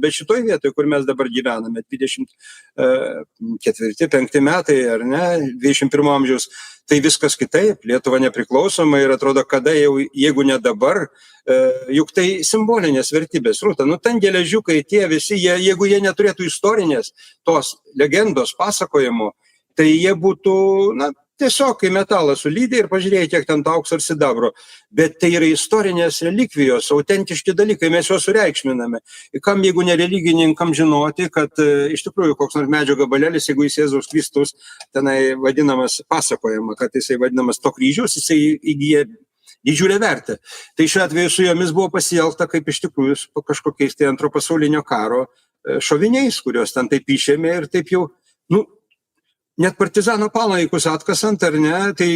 Bet šitoj vietoje, kur mes dabar gyvename, 24-25 metai, ar ne, 21 amžiaus, tai viskas kitaip, Lietuva nepriklausoma ir atrodo, kada jau, jeigu ne dabar, juk tai simbolinės vertybės. Rūta, ten geležiukai tie visi, jeigu jie neturėtų istorinės tos legendos pasakojimo, tai jie būtų, tiesiog kai metalą sulydė ir pažiūrėjai, kiek ten aukso ir sidabro. Bet tai yra istorinės relikvijos, autentiški dalykai, mes juos sureikšminame. Kam, jeigu ne religininkam, žinoti, kad iš tikrųjų koks nors medžio gabalėlis, jeigu jis Jėzaus Kristus tenai vadinamas pasakojama, kad jisai vadinamas to kryžiaus, jisai įgyja didžiulę vertę. Tai šiuo atveju su jomis buvo pasielgta kaip iš tikrųjų kažkokiais tai antro pasaulinio karo šoviniais, kurios ten taip išėmė ir taip jau, net partizano palaikus atkasant, ar ne, tai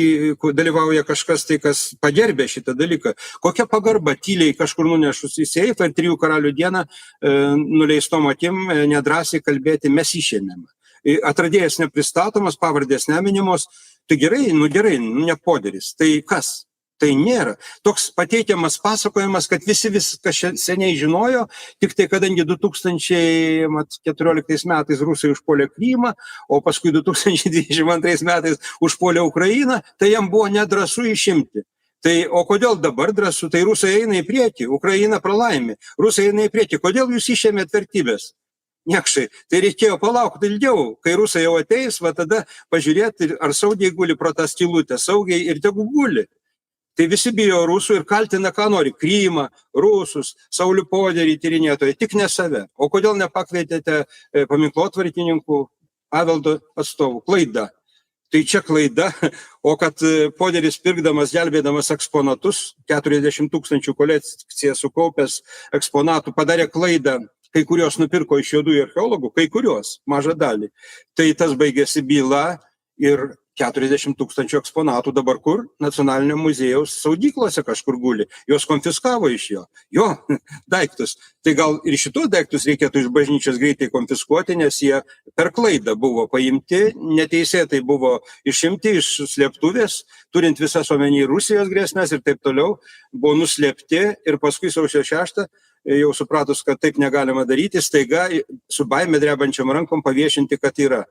dalyvauja kažkas tai, kas pagerbė šitą dalyką. Kokia pagarba tyliai kažkur nunešus į seifą ir 3 karalių dieną nuleistom akim nedrąsiai kalbėti, mes išėmėme. Atradėjas nepristatomas, pavardės neminimos, tai gerai, ne poderis. Tai kas? Tai nėra. Toks pateikiamas pasakojimas, kad visi viską seniai žinojo, tik tai kadangi 2014 metais Rusai užpuolė Krymą, o paskui 2022 metais užpuolė Ukrainą, tai jam buvo nedrąsu išimti. Tai, o kodėl dabar drąsu? Tai Rusai eina į priekį, Ukraina pralaimi, Rusai eina į priekį. Kodėl jūs išėmėt vertybės? Niekšai, tai reikėjo palaukti ilgiau, kai Rusai jau ateis, tada pažiūrėti, ar saugiai guli pro tą skylutę, saugiai ir tegu guli. Tai visi bijo rusų ir kaltina, ką nori, Krymą, rusus, Saulių Poderį tyrinėtojai, tik ne save. O kodėl nepakvietėte paminklotvarkininkų paveldo atstovų? Klaida. Tai čia klaida, o kad Poderis pirkdamas, gelbėdamas eksponatus, 40 000 kolekciją sukaupęs eksponatų, padarė klaidą, kai kurios nupirko iš juodųjų archeologų, kai kurios, mažą dalį. Tai tas baigėsi byla ir 40 000 eksponatų dabar kur? Nacionalinio muziejaus saugyklose kažkur guli. Jos konfiskavo iš jo daiktus. Tai gal ir šitos daiktus reikėtų iš bažnyčios greitai konfiskuoti, nes jie per klaidą buvo paimti, neteisėtai buvo išimti iš slėptuvės, turint visas omeny Rusijos grėsmės ir taip toliau, buvo nuslėpti ir paskui sausio 6 jau supratus, kad taip negalima daryti, staiga su baime drebančiam rankom paviešinti, kad yra.